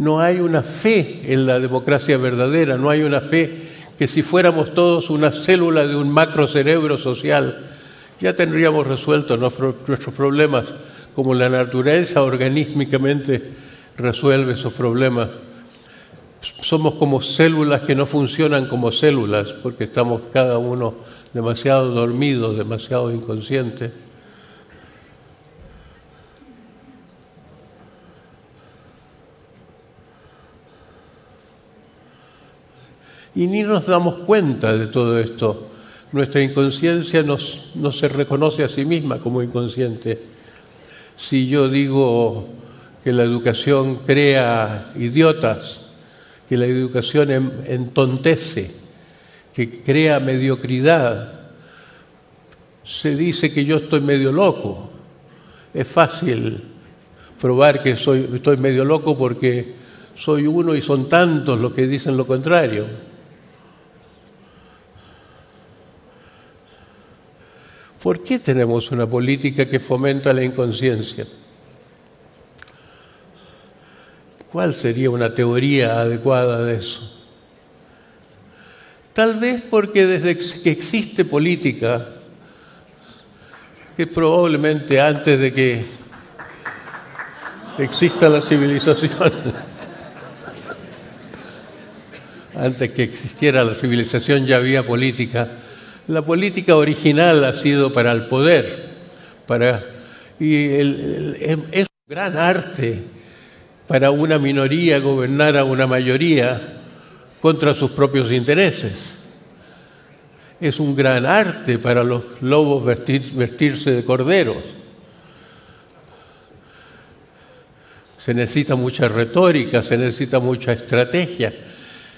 No hay una fe en la democracia verdadera, no hay una fe que si fuéramos todos una célula de un macrocerebro social, ya tendríamos resueltos nuestros problemas, como la naturaleza organísmicamente resuelve esos problemas. Somos como células que no funcionan como células, porque estamos cada uno demasiado dormidos, demasiado inconscientes. Y ni nos damos cuenta de todo esto. Nuestra inconsciencia no se reconoce a sí misma como inconsciente. Si yo digo que la educación crea idiotas, que la educación entontece, que crea mediocridad, se dice que yo estoy medio loco. Es fácil probar que estoy medio loco porque soy uno y son tantos los que dicen lo contrario. ¿Por qué tenemos una política que fomenta la inconsciencia? ¿Cuál sería una teoría adecuada de eso? Tal vez porque desde que existe política, que probablemente antes de que exista la civilización, antes que existiera la civilización ya había política. La política original ha sido para el poder, es un gran arte para una minoría gobernar a una mayoría contra sus propios intereses. Es un gran arte para los lobos vestirse de corderos. Se necesita mucha retórica, se necesita mucha estrategia,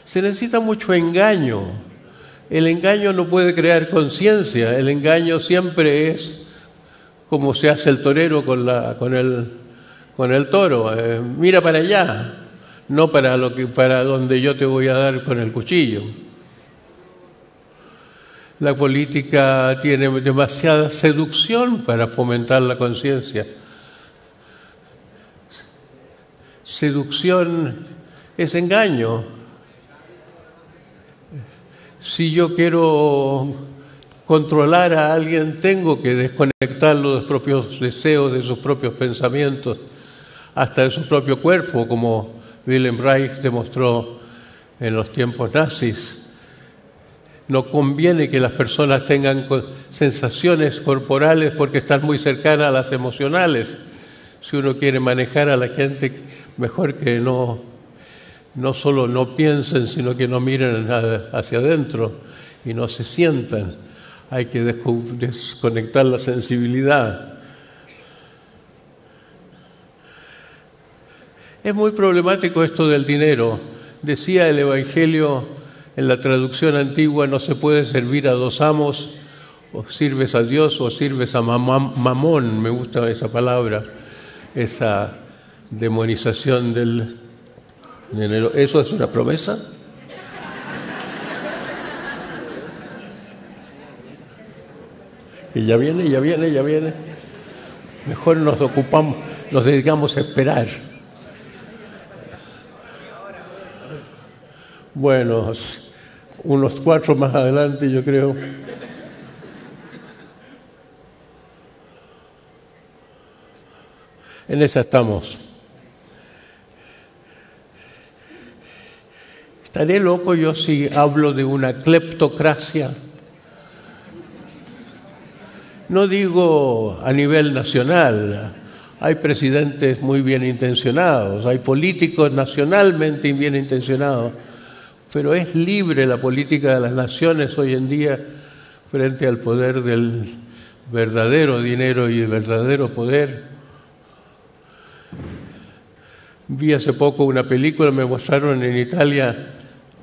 se necesita mucho engaño. El engaño no puede crear conciencia, el engaño siempre es como se hace el torero con el toro. Mira para allá, no para donde yo te voy a dar con el cuchillo. La política tiene demasiada seducción para fomentar la conciencia. Seducción es engaño. Si yo quiero controlar a alguien, tengo que desconectarlo de sus propios deseos, de sus propios pensamientos, hasta de su propio cuerpo, como Wilhelm Reich demostró en los tiempos nazis. No conviene que las personas tengan sensaciones corporales porque están muy cercanas a las emocionales. Si uno quiere manejar a la gente, mejor que no solo no piensen, sino que no miren hacia adentro y no se sientan. Hay que desconectar la sensibilidad. Es muy problemático esto del dinero. Decía el Evangelio en la traducción antigua, no se puede servir a dos amos, o sirves a Dios o sirves a mamón. Me gusta esa palabra, esa demonización del dinero. ¿Eso es una promesa? Y ya viene. Mejor nos dedicamos a esperar. Bueno, unos 4 más adelante, yo creo. En esa estamos. ¿Estaré loco yo si hablo de una cleptocracia? No digo a nivel nacional. Hay presidentes muy bien intencionados, hay políticos nacionalmente bien intencionados, pero es libre la política de las naciones hoy en día frente al poder del verdadero dinero y el verdadero poder. Vi hace poco una película, me mostraron en Italia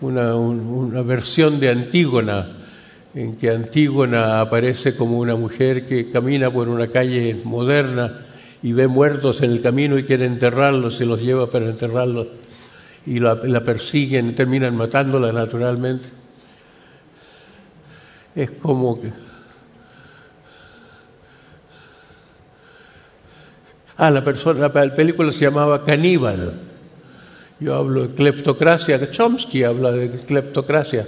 una versión de Antígona, en que Antígona aparece como una mujer que camina por una calle moderna y ve muertos en el camino y quiere enterrarlos, se los lleva para enterrarlos y la persiguen, terminan matándola naturalmente. Es como que... la película se llamaba Caníbal Yo hablo de cleptocracia, Chomsky habla de cleptocracia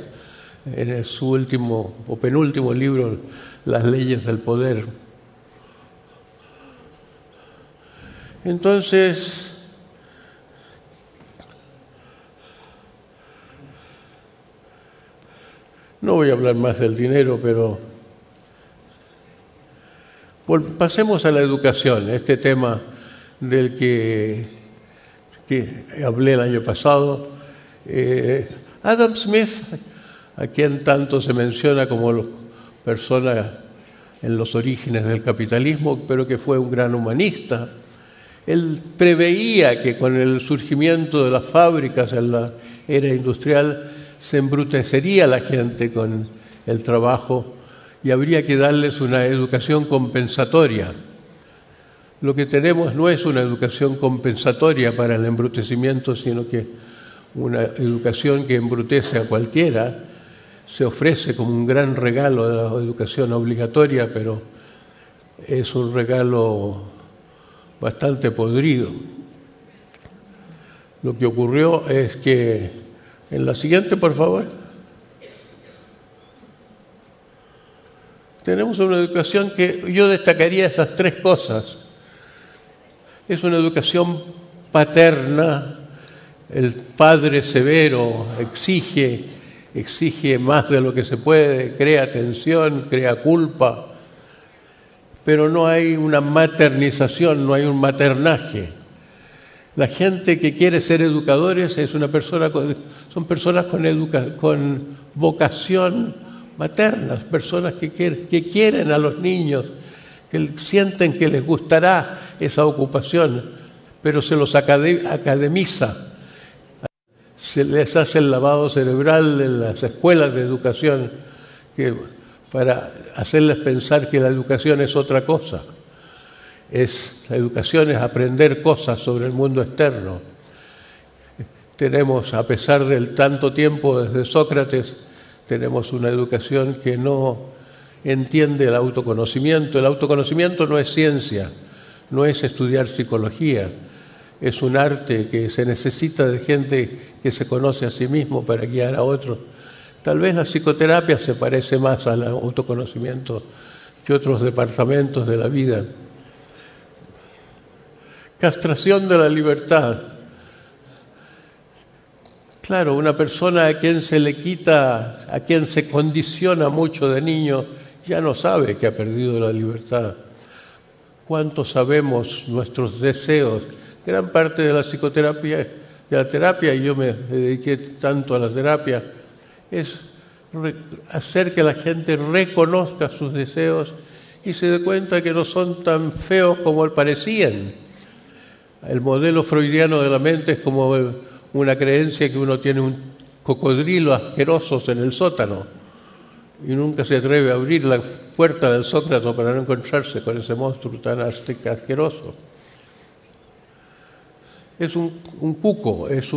en su último o penúltimo libro, Las leyes del poder. Entonces, no voy a hablar más del dinero, pero pasemos a la educación, este tema del que hablé el año pasado. Adam Smith, a quien tanto se menciona como persona en los orígenes del capitalismo, pero que fue un gran humanista, él preveía que con el surgimiento de las fábricas en la era industrial se embrutecería la gente con el trabajo y habría que darles una educación compensatoria. Lo que tenemos no es una educación compensatoria para el embrutecimiento, sino que una educación que embrutece a cualquiera. Se ofrece como un gran regalo de la educación obligatoria, pero es un regalo bastante podrido. Lo que ocurrió es que, en la siguiente, por favor, tenemos una educación que yo destacaría esas tres cosas. Es una educación paterna, el padre severo exige más de lo que se puede, crea tensión, crea culpa, pero no hay una maternización, no hay un maternaje. La gente que quiere ser educadores son personas con vocación materna, personas que quieren a los niños, que sienten que les gustará esa ocupación, pero se los academiza. Se les hace el lavado cerebral en las escuelas de educación para hacerles pensar que la educación es otra cosa. La educación es aprender cosas sobre el mundo externo. Tenemos, a pesar del tanto tiempo desde Sócrates, tenemos una educación que no entiende el autoconocimiento. El autoconocimiento no es ciencia, no es estudiar psicología, es un arte que se necesita de gente que se conoce a sí mismo para guiar a otros. Tal vez la psicoterapia se parece más al autoconocimiento que otros departamentos de la vida. Castración de la libertad. Claro, una persona a quien se condiciona mucho de niño, ya no sabe que ha perdido la libertad. ¿Cuánto sabemos nuestros deseos? Gran parte de la psicoterapia, de la terapia, y yo me dediqué tanto a la terapia, es hacer que la gente reconozca sus deseos y se dé cuenta que no son tan feos como parecían. El modelo freudiano de la mente es como una creencia que uno tiene un cocodrilo asqueroso en el sótano y nunca se atreve a abrir la puerta del Sócrates para no encontrarse con ese monstruo tan asqueroso. Es un cuco, es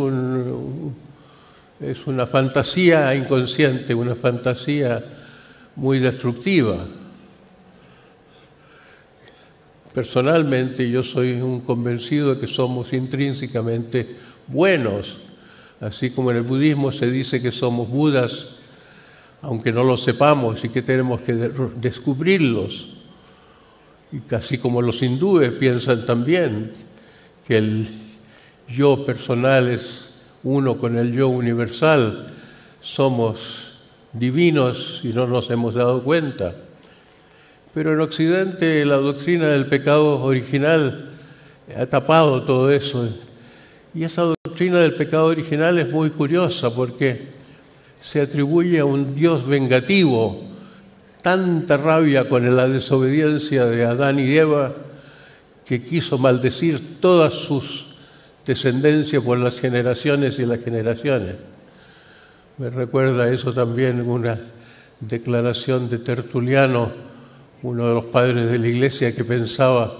una fantasía inconsciente, una fantasía muy destructiva. Personalmente, yo soy un convencido de que somos intrínsecamente buenos, así como en el budismo se dice que somos budas, aunque no lo sepamos y que tenemos que descubrirlos. Y así como los hindúes piensan también que el yo personal es uno con el yo universal, somos divinos y no nos hemos dado cuenta. Pero en Occidente la doctrina del pecado original ha tapado todo eso. Y esa doctrina del pecado original es muy curiosa porque se atribuye a un Dios vengativo, tanta rabia con la desobediencia de Adán y Eva que quiso maldecir todas sus descendencia por las generaciones y las generaciones. Me recuerda eso también una declaración de Tertuliano, uno de los padres de la Iglesia, que pensaba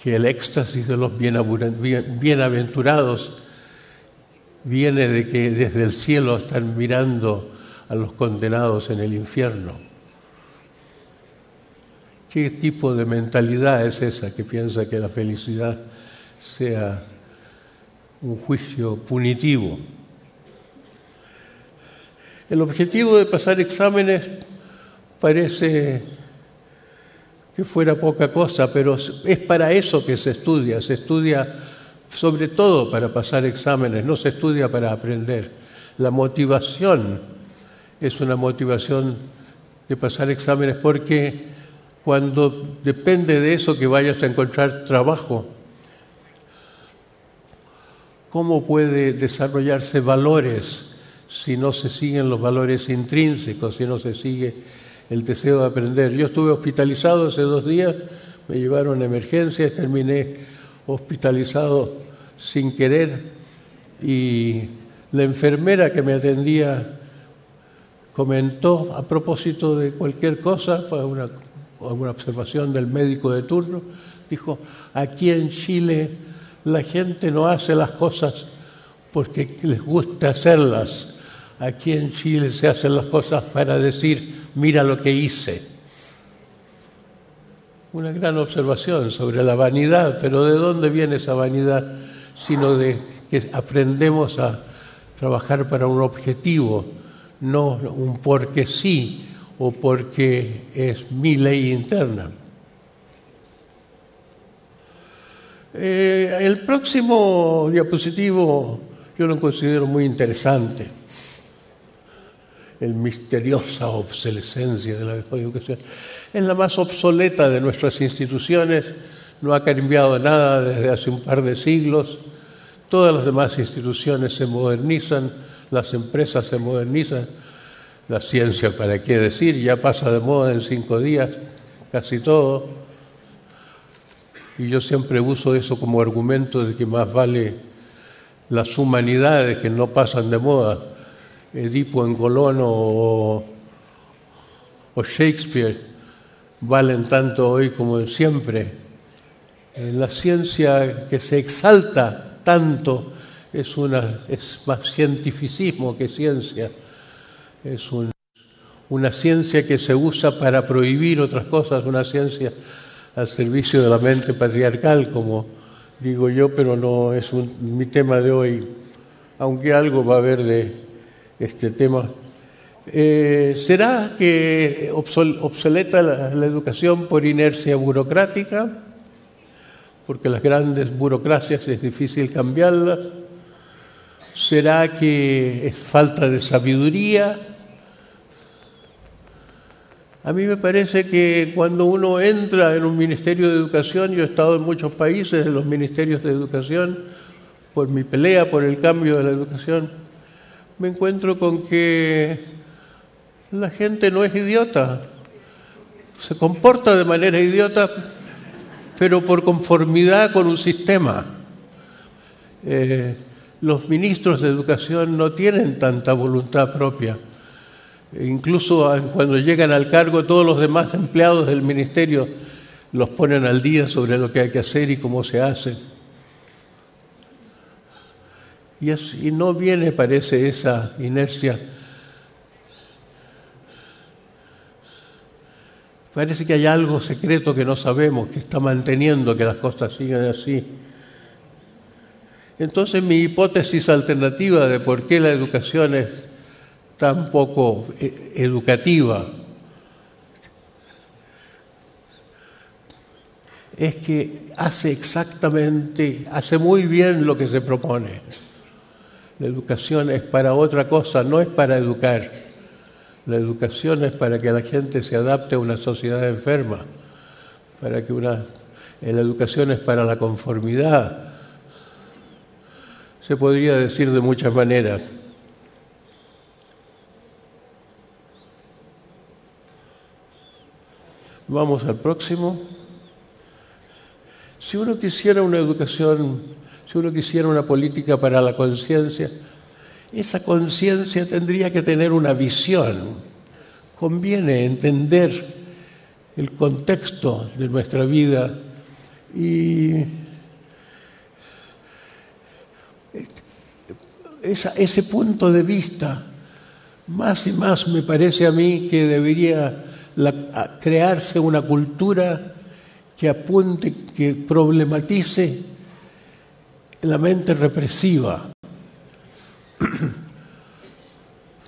que el éxtasis de los bienaventurados viene de que desde el cielo están mirando a los condenados en el infierno. ¿Qué tipo de mentalidad es esa que piensa que la felicidad sea un juicio punitivo. El objetivo de pasar exámenes parece que fuera poca cosa, pero es para eso que se estudia sobre todo para pasar exámenes, no se estudia para aprender. La motivación es una motivación de pasar exámenes porque cuando depende de eso que vayas a encontrar trabajo, ¿cómo puede desarrollarse valores si no se siguen los valores intrínsecos, si no se sigue el deseo de aprender? Yo estuve hospitalizado hace 2 días, me llevaron a emergencias, terminé hospitalizado sin querer y la enfermera que me atendía comentó a propósito de cualquier cosa, fue una observación del médico de turno, dijo, aquí en Chile la gente no hace las cosas porque les gusta hacerlas. Aquí en Chile se hacen las cosas para decir, mira lo que hice. Una gran observación sobre la vanidad, pero ¿de dónde viene esa vanidad? Sino de que aprendemos a trabajar para un objetivo, no un porque sí o porque es mi ley interna. El próximo diapositivo yo lo considero muy interesante. El misteriosa obsolescencia de la educación. Es la más obsoleta de nuestras instituciones, no ha cambiado nada desde hace un par de siglos. Todas las demás instituciones se modernizan, las empresas se modernizan, la ciencia, ¿para qué decir? Ya pasa de moda en 5 días, casi todo. Y yo siempre uso eso como argumento de que más vale las humanidades que no pasan de moda. Edipo en Colono o Shakespeare valen tanto hoy como siempre. La ciencia que se exalta tanto es más cientificismo que ciencia. Es una ciencia que se usa para prohibir otras cosas, una ciencia al servicio de la mente patriarcal, como digo yo, pero no es mi tema de hoy, aunque algo va a haber de este tema. ¿Será que obsoleta la educación por inercia burocrática? Porque las grandes burocracias es difícil cambiarlas. ¿Será que es falta de sabiduría? A mí me parece que cuando uno entra en un ministerio de educación, yo he estado en muchos países en los ministerios de educación, por mi pelea por el cambio de la educación, me encuentro con que la gente no es idiota, se comporta de manera idiota, pero por conformidad con un sistema. Los ministros de educación no tienen tanta voluntad propia. Incluso cuando llegan al cargo, todos los demás empleados del ministerio los ponen al día sobre lo que hay que hacer y cómo se hace. Y no viene, parece, esa inercia. Parece que hay algo secreto que no sabemos, que está manteniendo que las cosas sigan así. Entonces, mi hipótesis alternativa de por qué la educación es tan poco educativa es que hace muy bien lo que se propone. La educación es para otra cosa, no es para educar. La educación es para que la gente se adapte a una sociedad enferma, la educación es para la conformidad. Se podría decir de muchas maneras. Vamos al próximo. Si uno quisiera una educación, si uno quisiera una política para la conciencia, esa conciencia tendría que tener una visión. Conviene entender el contexto de nuestra vida y ese punto de vista, más y más me parece a mí que debería crearse una cultura que apunte, que problematice la mente represiva.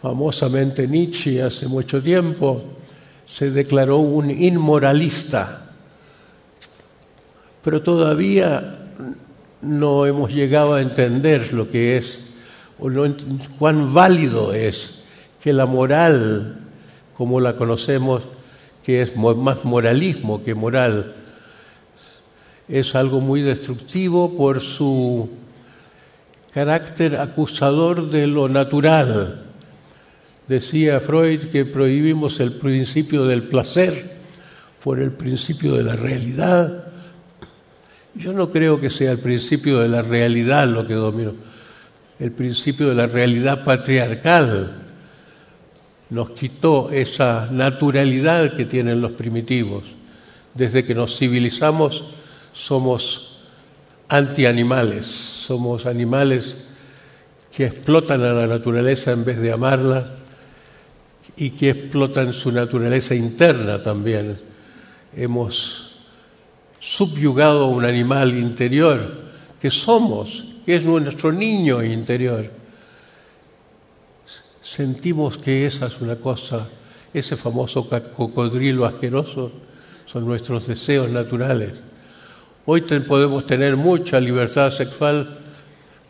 Famosamente Nietzsche hace mucho tiempo se declaró un inmoralista, pero todavía no hemos llegado a entender lo que es, o cuán válido es que la moral, como la conocemos, que es más moralismo que moral, es algo muy destructivo por su carácter acusador de lo natural. Decía Freud que prohibimos el principio del placer por el principio de la realidad. Yo no creo que sea el principio de la realidad lo que domina. El principio de la realidad patriarcal nos quitó esa naturalidad que tienen los primitivos. Desde que nos civilizamos somos antianimales, somos animales que explotan a la naturaleza en vez de amarla y que explotan su naturaleza interna también. Hemos subyugado a un animal interior que somos, que es nuestro niño interior. Sentimos que esa es una cosa, ese famoso cocodrilo asqueroso, son nuestros deseos naturales. Hoy podemos tener mucha libertad sexual,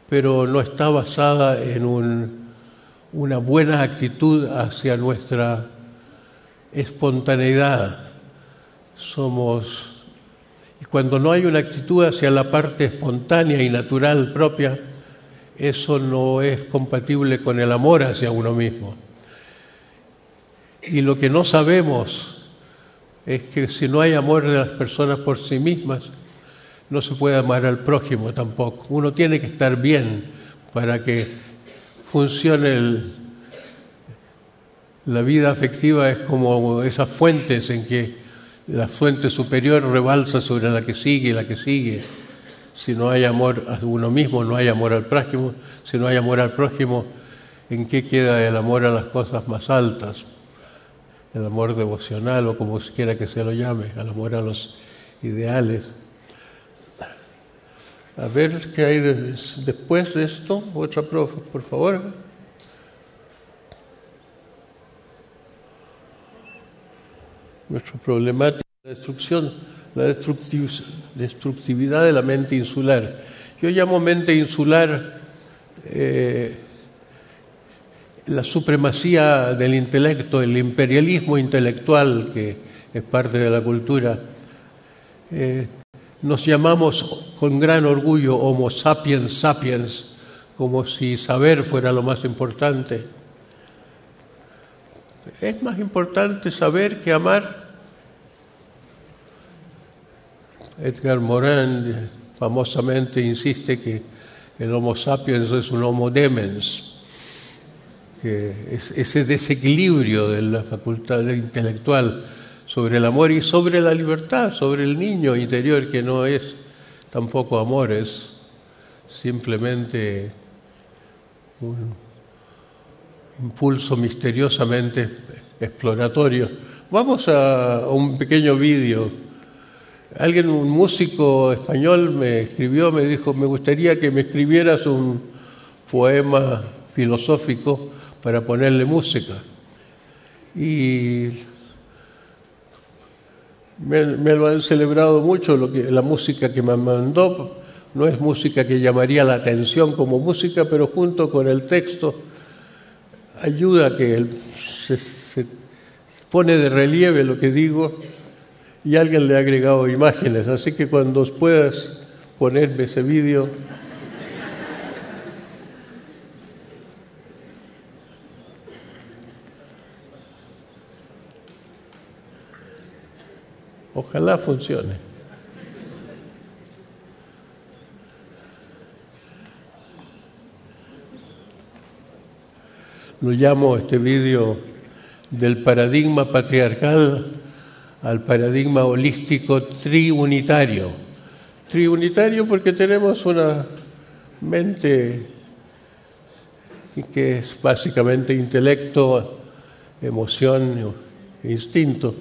pero no está basada en una buena actitud hacia nuestra espontaneidad. Y cuando no hay una actitud hacia la parte espontánea y natural propia, eso no es compatible con el amor hacia uno mismo. Y lo que no sabemos es que si no hay amor de las personas por sí mismas, no se puede amar al prójimo tampoco. Uno tiene que estar bien para que funcione la vida afectiva. Es como esas fuentes en que la fuente superior rebalsa sobre la que sigue y la que sigue. Si no hay amor a uno mismo, no hay amor al prójimo. Si no hay amor al prójimo, ¿en qué queda el amor a las cosas más altas? El amor devocional, o como quiera que se lo llame, el amor a los ideales. A ver qué hay después de esto. Otra profe, por favor. Nuestra problemática, la destructividad de la mente insular. Yo llamo mente insular la supremacía del intelecto, el imperialismo intelectual que es parte de la cultura. Nos llamamos con gran orgullo Homo sapiens sapiens, como si saber fuera lo más importante. ¿Es más importante saber que amar? Edgar Morin famosamente insiste que el Homo sapiens es un Homo demens, que es ese desequilibrio de la facultad intelectual sobre el amor y sobre la libertad, sobre el niño interior, que no es tampoco amor, es simplemente un impulso misteriosamente exploratorio. Vamos a un pequeño vídeo. Un músico español me escribió, me dijo, me gustaría que me escribieras un poema filosófico para ponerle música. Y me lo han celebrado mucho. La música que me mandó no es música que llamaría la atención como música, pero junto con el texto ayuda a que se pone de relieve lo que digo, y alguien le ha agregado imágenes. Así que cuando puedas ponerme ese vídeo. Ojalá funcione. Lo llamo este vídeo del paradigma patriarcal al paradigma holístico triunitario. Triunitario porque tenemos una mente que es básicamente intelecto, emoción e instinto.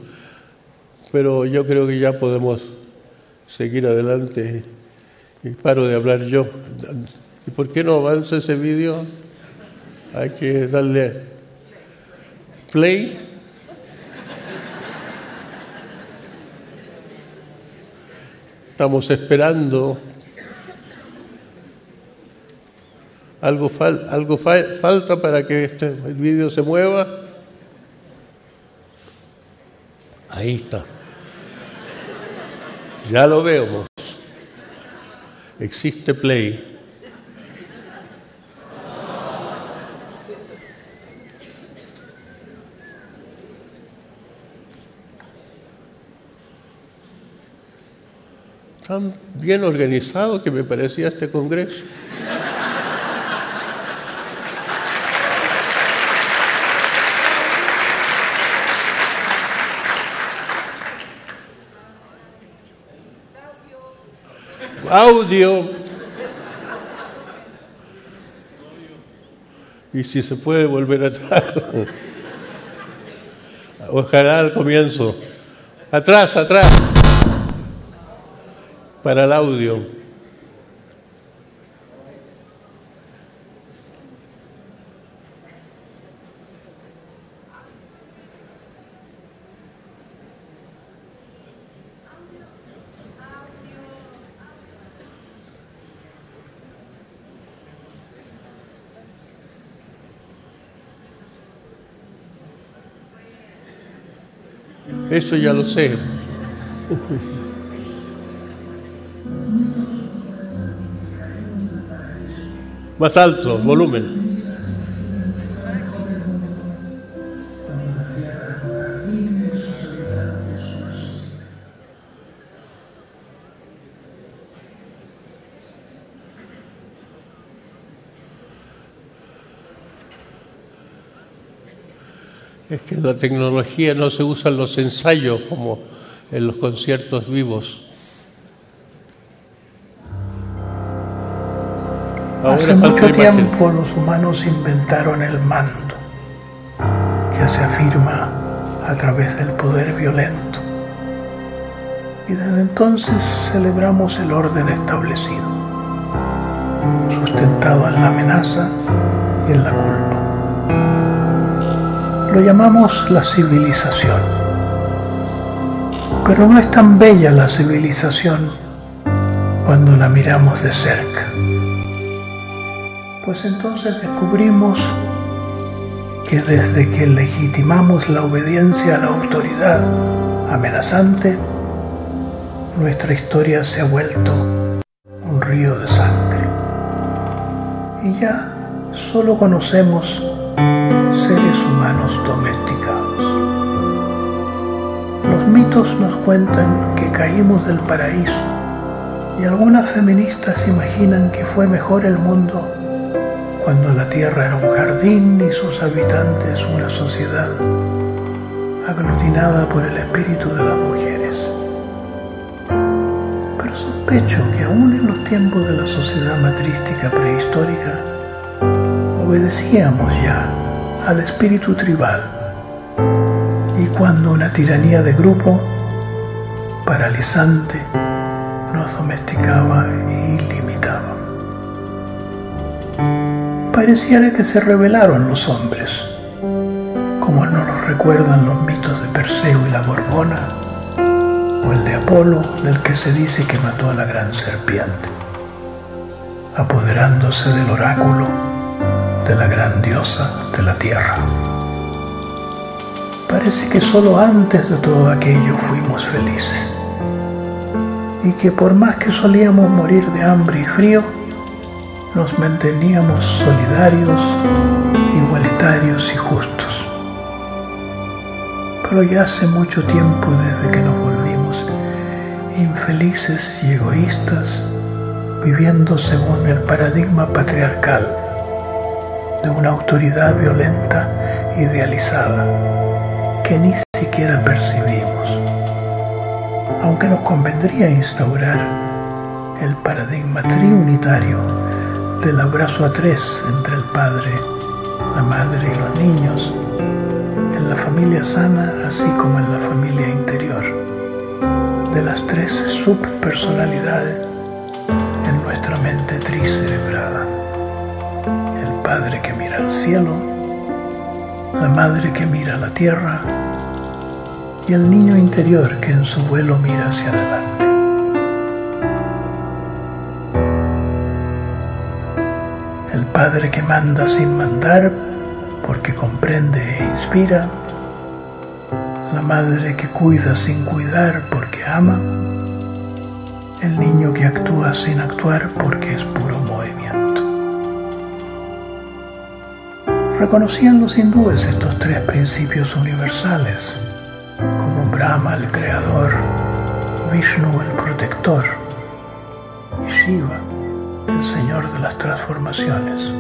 Pero yo creo que ya podemos seguir adelante Y paro de hablar yo. ¿Y por qué no avanza ese vídeo? Hay que darle play. Estamos esperando. Algo falta para que el vídeo se mueva. Ahí está. Ya lo vemos. Existe play. Tan bien organizado que me parecía este congreso. Audio. Y si se puede volver atrás. Ojalá al comienzo. Atrás. Para el audio. Eso ya lo sé. Más alto, volumen. Es que en la tecnología no se usan los ensayos como en los conciertos vivos. Hace mucho tiempo los humanos inventaron el mando, que se afirma a través del poder violento. Y desde entonces celebramos el orden establecido, sustentado en la amenaza y en la culpa. Lo llamamos la civilización. Pero no es tan bella la civilización cuando la miramos de cerca. Pues entonces descubrimos que desde que legitimamos la obediencia a la autoridad amenazante, nuestra historia se ha vuelto un río de sangre. Y ya solo conocemos seres humanos domesticados. Los mitos nos cuentan que caímos del paraíso y algunas feministas imaginan que fue mejor el mundo cuando la tierra era un jardín y sus habitantes una sociedad aglutinada por el espíritu de las mujeres. Pero sospecho que aún en los tiempos de la sociedad matrística prehistórica obedecíamos ya al espíritu tribal, y cuando una tiranía de grupo paralizante nos domesticaba y limitaba. Pareciera que se rebelaron los hombres, como nos lo recuerdan los mitos de Perseo y la Gorgona, o el de Apolo, del que se dice que mató a la gran serpiente, apoderándose del oráculo de la gran diosa de la tierra. Parece que solo antes de todo aquello fuimos felices, y que por más que solíamos morir de hambre y frío, nos manteníamos solidarios, igualitarios y justos. Pero ya hace mucho tiempo desde que nos volvimos infelices y egoístas, viviendo según el paradigma patriarcal de una autoridad violenta idealizada que ni siquiera percibimos, aunque nos convendría instaurar el paradigma triunitario del abrazo a tres entre el padre, la madre y los niños, en la familia sana así como en la familia interior, de las tres subpersonalidades en nuestra mente tricerebrada. El padre que mira al cielo, la madre que mira a la tierra y el niño interior que en su vuelo mira hacia adelante. El padre que manda sin mandar porque comprende e inspira, la madre que cuida sin cuidar porque ama, el niño que actúa sin actuar porque es puro movimiento. Reconocían los hindúes estos tres principios universales, como Brahma el creador, Vishnu el protector y Shiva el señor de las transformaciones.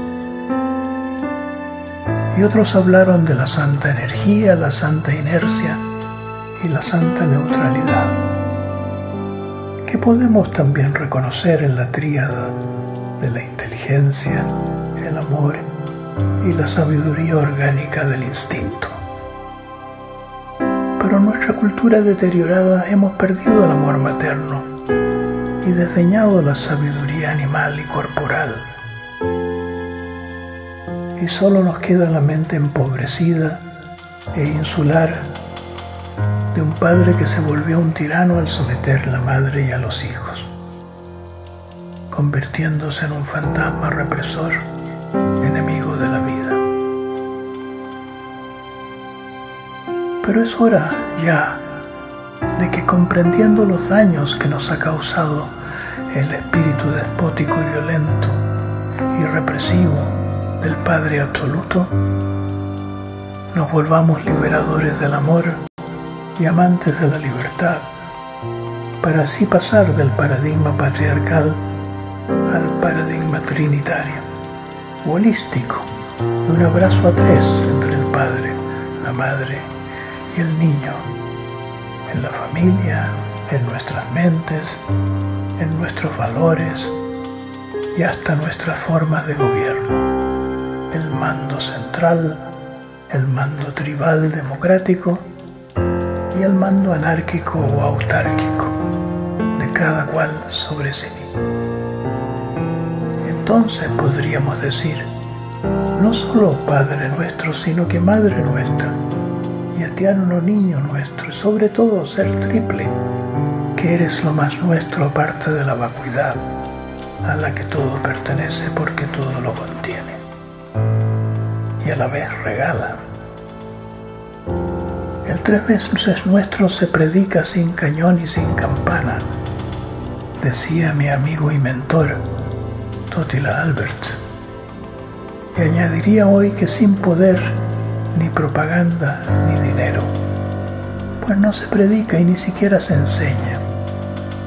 Y otros hablaron de la santa energía, la santa inercia y la santa neutralidad, que podemos también reconocer en la tríada de la inteligencia, el amor y la sabiduría orgánica del instinto. Pero en nuestra cultura deteriorada hemos perdido el amor materno y desdeñado la sabiduría animal y corporal. Y solo nos queda la mente empobrecida e insular de un padre que se volvió un tirano al someter a la madre y a los hijos, convirtiéndose en un fantasma represor, enemigo de la vida. Pero es hora ya de que, comprendiendo los daños que nos ha causado el espíritu despótico y violento y represivo del Padre Absoluto, nos volvamos liberadores del amor y amantes de la libertad, para así pasar del paradigma patriarcal al paradigma trinitario, holístico, de un abrazo a tres entre el Padre, la Madre y el niño, en la familia, en nuestras mentes, en nuestros valores y hasta nuestras formas de gobierno. El mando central, el mando tribal democrático y el mando anárquico o autárquico, de cada cual sobre sí mismo. Entonces podríamos decir, no solo Padre nuestro, sino que Madre nuestra, y eterno niño nuestro, y sobre todo ser triple, que eres lo más nuestro aparte de la vacuidad, a la que todo pertenece porque todo lo contiene y a la vez regala. El 3 veces nuestro se predica sin cañón y sin campana, decía mi amigo y mentor Totila Albert, y añadiría hoy que sin poder, ni propaganda, ni dinero, pues no se predica y ni siquiera se enseña,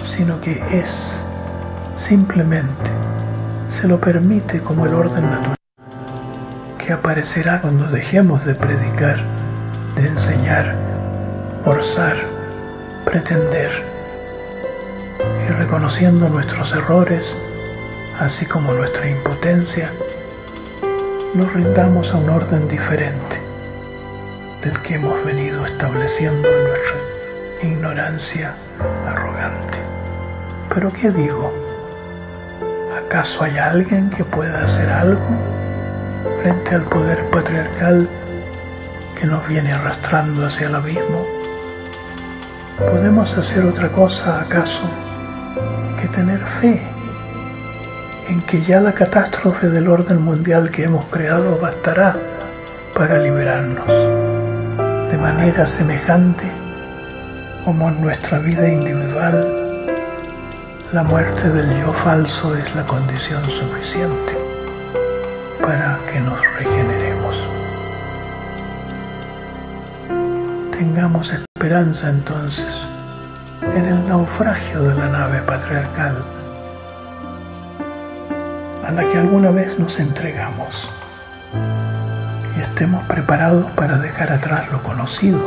sino que es, simplemente, se lo permite como el orden natural, que aparecerá cuando dejemos de predicar, de enseñar, forzar, pretender, y reconociendo nuestros errores, así como nuestra impotencia, nos rindamos a un orden diferente del que hemos venido estableciendo en nuestra ignorancia arrogante. ¿Pero qué digo? ¿Acaso hay alguien que pueda hacer algo frente al poder patriarcal que nos viene arrastrando hacia el abismo? ¿Podemos hacer otra cosa acaso que tener fe en que ya la catástrofe del orden mundial que hemos creado bastará para liberarnos, de manera semejante como en nuestra vida individual la muerte del yo falso es la condición suficiente para que nos regeneremos? Tengamos esperanza entonces en el naufragio de la nave patriarcal a la que alguna vez nos entregamos, y estemos preparados para dejar atrás lo conocido,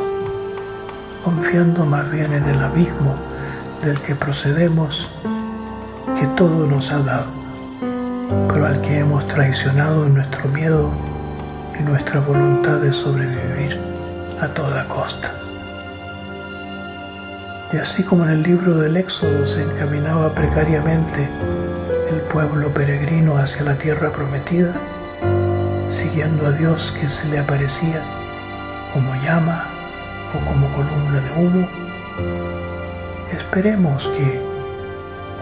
confiando más bien en el abismo del que procedemos, que todo nos ha dado, pero al que hemos traicionado en nuestro miedo y nuestra voluntad de sobrevivir a toda costa. Y así como en el libro del Éxodo se encaminaba precariamente el pueblo peregrino hacia la tierra prometida, siguiendo a Dios que se le aparecía como llama o como columna de humo, esperemos que,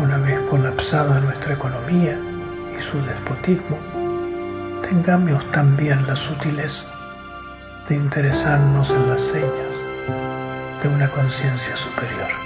una vez colapsada nuestra economía y su despotismo, tengamos también la sutileza de interesarnos en las señas de una conciencia superior.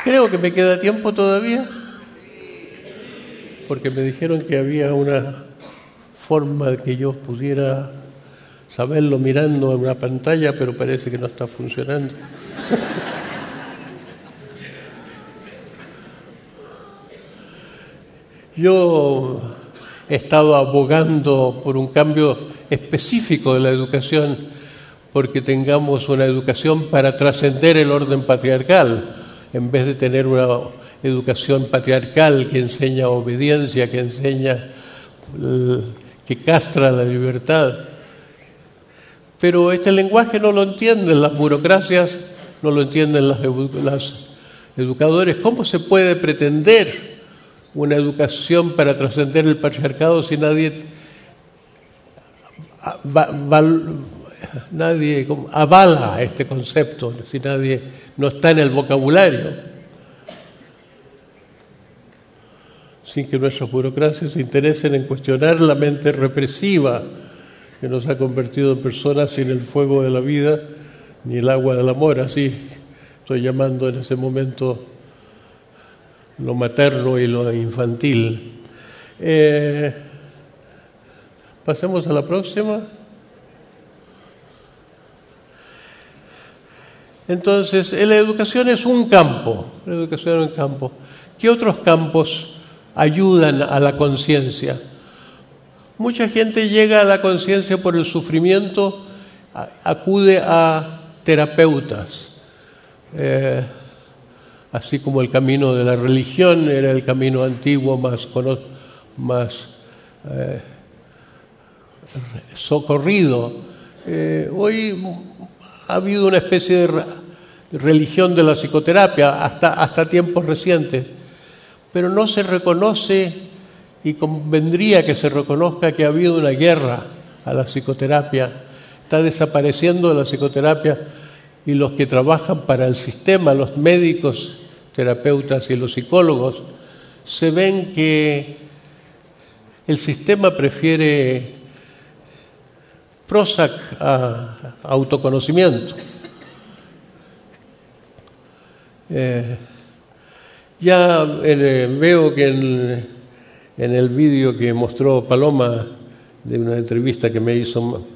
Creo que me queda tiempo todavía, porque me dijeron que había una forma de que yo pudiera saberlo mirando en una pantalla, pero parece que no está funcionando. Yo he estado abogando por un cambio específico de la educación, porque tengamos una educación para trascender el orden patriarcal, en vez de tener una educación patriarcal que enseña obediencia, que enseña, que castra la libertad. Pero este lenguaje no lo entienden las burocracias, no lo entienden los educadores. ¿Cómo se puede pretender una educación para trascender el patriarcado si nadie avala este concepto, si nadie no está en el vocabulario? Sin que nuestras burocracias se interesen en cuestionar la mente represiva que nos ha convertido en personas sin el fuego de la vida ni el agua del amor. Así estoy llamando en ese momento lo materno y lo infantil. Pasemos a la próxima. Entonces, la educación es un campo. La educación es un campo. ¿Qué otros campos ayudan a la conciencia? Mucha gente llega a la conciencia por el sufrimiento, acude a terapeutas. Así como el camino de la religión era el camino antiguo más socorrido. Hoy ha habido una especie de religión de la psicoterapia hasta tiempos recientes, pero no se reconoce, y convendría que se reconozca, que ha habido una guerra a la psicoterapia. Está desapareciendo la psicoterapia, y los que trabajan para el sistema, los médicos, terapeutas y los psicólogos, se ven que el sistema prefiere Prozac a autoconocimiento. Ya veo que en el vídeo que mostró Paloma de una entrevista que me hizo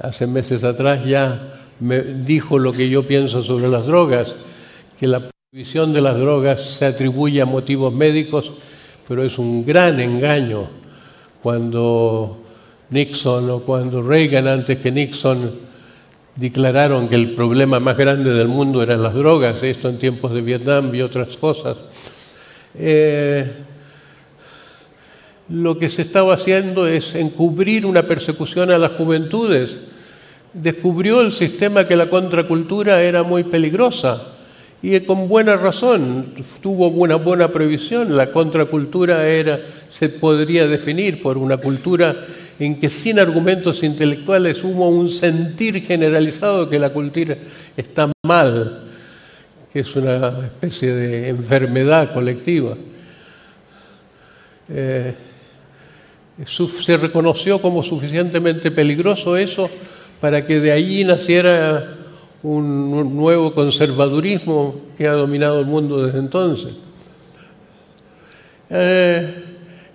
hace meses atrás, ya me dijo lo que yo pienso sobre las drogas, que la prohibición de las drogas se atribuye a motivos médicos, pero es un gran engaño. Cuando Nixon o cuando Reagan, antes que Nixon, declararon que el problema más grande del mundo eran las drogas, esto en tiempos de Vietnam y otras cosas. Lo que se estaba haciendo es encubrir una persecución a las juventudes. Descubrió el sistema que la contracultura era muy peligrosa, y con buena razón, tuvo una buena previsión. La contracultura se podría definir por una cultura en que sin argumentos intelectuales hubo un sentir generalizado que la cultura está mal, que es una especie de enfermedad colectiva. Se reconoció como suficientemente peligroso eso para que de allí naciera un nuevo conservadurismo que ha dominado el mundo desde entonces.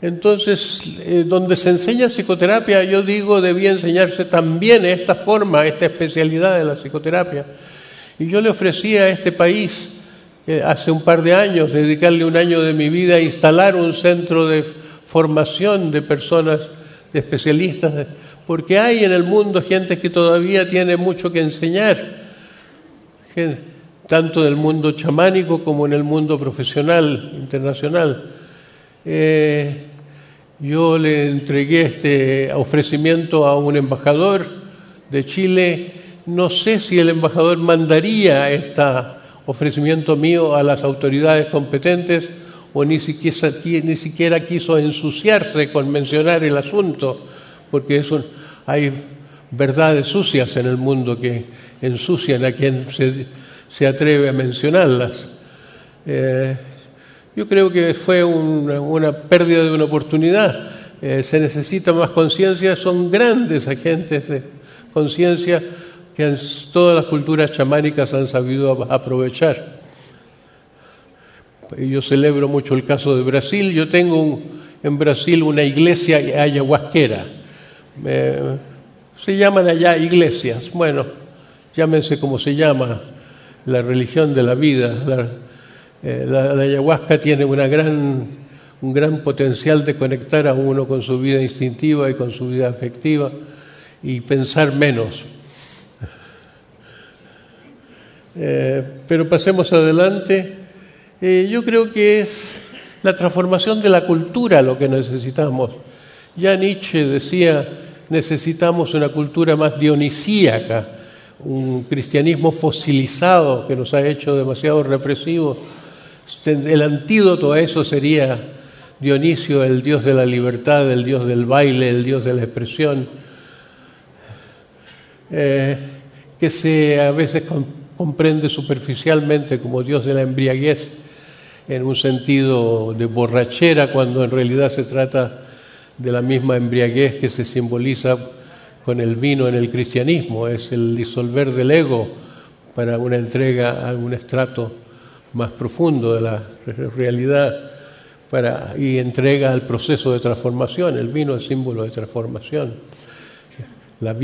Entonces, donde se enseña psicoterapia, yo digo, debía enseñarse también esta forma, esta especialidad de la psicoterapia. Y yo le ofrecí a este país, hace un par de años, dedicarle un año de mi vida a instalar un centro de formación de personas, de especialistas, porque hay en el mundo gente que todavía tiene mucho que enseñar, tanto en el mundo chamánico como en el mundo profesional, internacional. Yo le entregué este ofrecimiento a un embajador de Chile. No sé si el embajador mandaría este ofrecimiento mío a las autoridades competentes o ni siquiera quiso ensuciarse con mencionar el asunto, porque hay verdades sucias en el mundo que ensucian a quien se atreve a mencionarlas. Yo creo que fue una pérdida de una oportunidad. Se necesita más conciencia. Son grandes agentes de conciencia que todas las culturas chamánicas han sabido aprovechar. Yo celebro mucho el caso de Brasil. Yo tengo en Brasil una iglesia ayahuasquera. Se llaman allá iglesias. Bueno, llámense como se llama la religión de la vida. La ayahuasca tiene un gran potencial de conectar a uno con su vida instintiva y con su vida afectiva y pensar menos. Pero pasemos adelante. Yo creo que es la transformación de la cultura lo que necesitamos. Ya Nietzsche decía, necesitamos una cultura más dionisíaca, un cristianismo fosilizado que nos ha hecho demasiado represivos. El antídoto a eso sería Dionisio, el dios de la libertad, el dios del baile, el dios de la expresión, que a veces comprende superficialmente como dios de la embriaguez en un sentido de borrachera, cuando en realidad se trata de la misma embriaguez que se simboliza con el vino en el cristianismo. Es el disolver del ego para una entrega a un estrato más profundo de la realidad y entrega al proceso de transformación. El vino es símbolo de transformación. La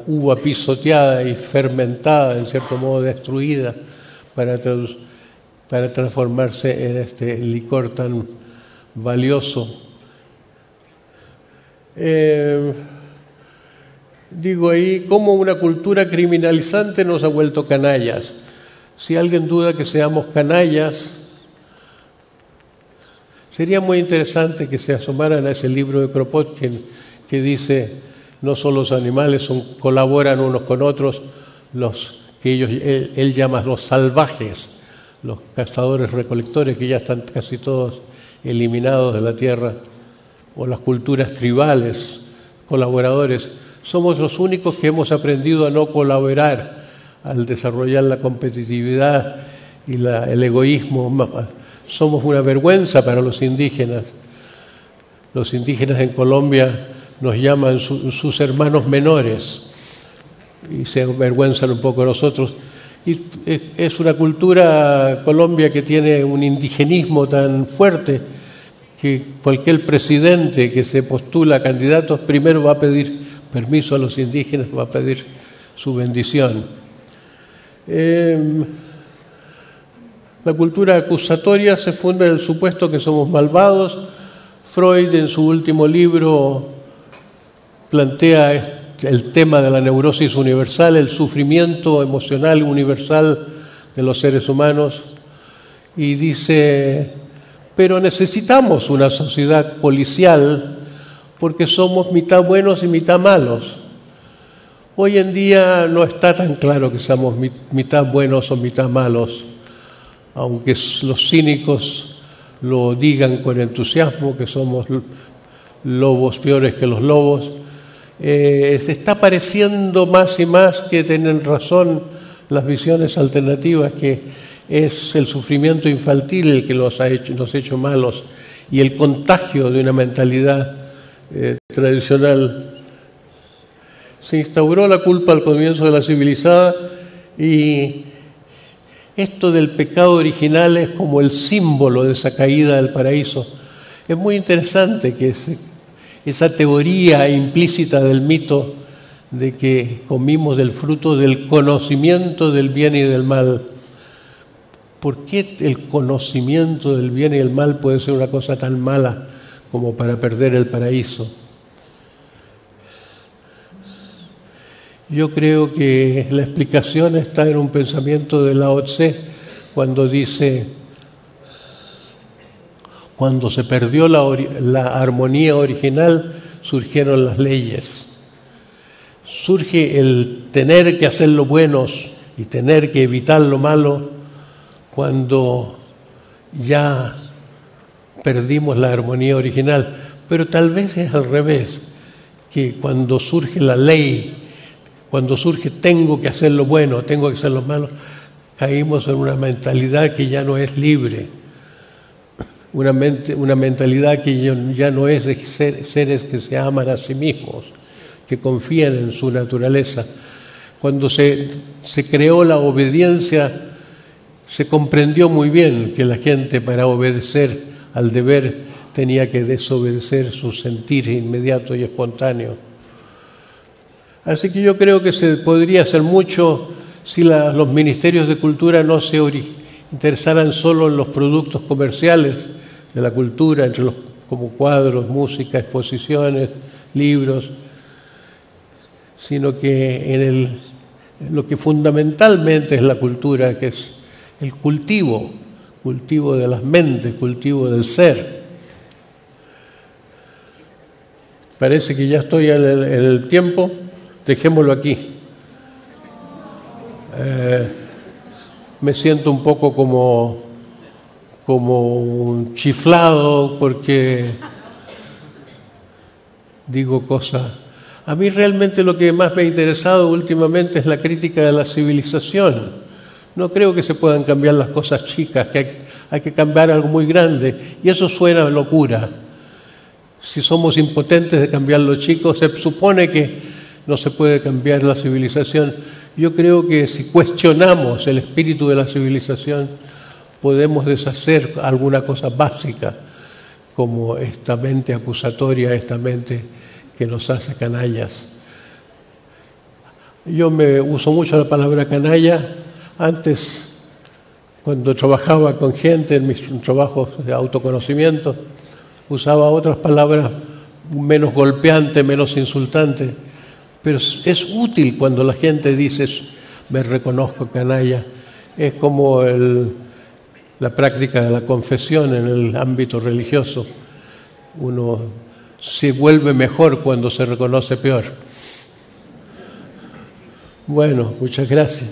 uva pisoteada y fermentada, en cierto modo destruida, para transformarse en este licor tan valioso. Digo ahí, cómo una cultura criminalizante nos ha vuelto canallas. Si alguien duda que seamos canallas, sería muy interesante que se asomaran a ese libro de Kropotkin que dice, no solo los animales colaboran unos con otros, los que él llama los salvajes, los cazadores-recolectores que ya están casi todos eliminados de la tierra, o las culturas tribales, colaboradores. Somos los únicos que hemos aprendido a no colaborar al desarrollar la competitividad y el egoísmo. Somos una vergüenza para los indígenas. Los indígenas en Colombia nos llaman sus hermanos menores y se avergüenzan un poco de nosotros. Y es una cultura, Colombia, que tiene un indigenismo tan fuerte que cualquier presidente que se postula a candidatos primero va a pedir permiso a los indígenas, va a pedir su bendición. La cultura acusatoria se funda en el supuesto que somos malvados. Freud, en su último libro, plantea el tema de la neurosis universal, el sufrimiento emocional universal de los seres humanos, y dice, pero necesitamos una sociedad policial porque somos mitad buenos y mitad malos. Hoy en día no está tan claro que somos mitad buenos o mitad malos, aunque los cínicos lo digan con entusiasmo, que somos lobos peores que los lobos. Se está pareciendo más y más que tienen razón las visiones alternativas, que es el sufrimiento infantil el que nos ha hecho malos, y el contagio de una mentalidad tradicional. Se instauró la culpa al comienzo de la civilizada, y esto del pecado original es como el símbolo de esa caída del paraíso. Es muy interesante que esa teoría implícita del mito de que comimos del fruto del conocimiento del bien y del mal. ¿Por qué el conocimiento del bien y el mal puede ser una cosa tan mala como para perder el paraíso? Yo creo que la explicación está en un pensamiento de Lao Tse, cuando dice: cuando se perdió la armonía original, surgieron las leyes. Surge el tener que hacer lo bueno y tener que evitar lo malo cuando ya perdimos la armonía original. Pero tal vez es al revés, que cuando surge la ley, cuando surge tengo que hacer lo bueno, tengo que hacer lo malo, caímos en una mentalidad que ya no es libre, una mentalidad que ya no es de seres que se aman a sí mismos, que confían en su naturaleza. Cuando se creó la obediencia, se comprendió muy bien que la gente, para obedecer al deber, tenía que desobedecer su sentir inmediato y espontáneo. Así que yo creo que se podría hacer mucho si los ministerios de cultura no se interesaran solo en los productos comerciales de la cultura, como cuadros, música, exposiciones, libros, sino que en lo que fundamentalmente es la cultura, que es el cultivo de las mentes, cultivo del ser. Parece que ya estoy en el tiempo, dejémoslo aquí. Me siento un poco como un chiflado porque digo cosas. A mí realmente lo que más me ha interesado últimamente es la crítica de la civilización. No creo que se puedan cambiar las cosas chicas, que hay que cambiar algo muy grande, y eso suena a locura. Si somos impotentes de cambiar lo chico, se supone que no se puede cambiar la civilización. Yo creo que si cuestionamos el espíritu de la civilización, podemos deshacer alguna cosa básica, como esta mente acusatoria, esta mente que nos hace canallas. Yo uso mucho la palabra canalla. Antes, cuando trabajaba con gente en mis trabajos de autoconocimiento, usaba otras palabras menos golpeantes, menos insultantes. Pero es útil cuando la gente dice: me reconozco canalla. Es como la práctica de la confesión en el ámbito religioso. Uno se vuelve mejor cuando se reconoce peor. Bueno, muchas gracias.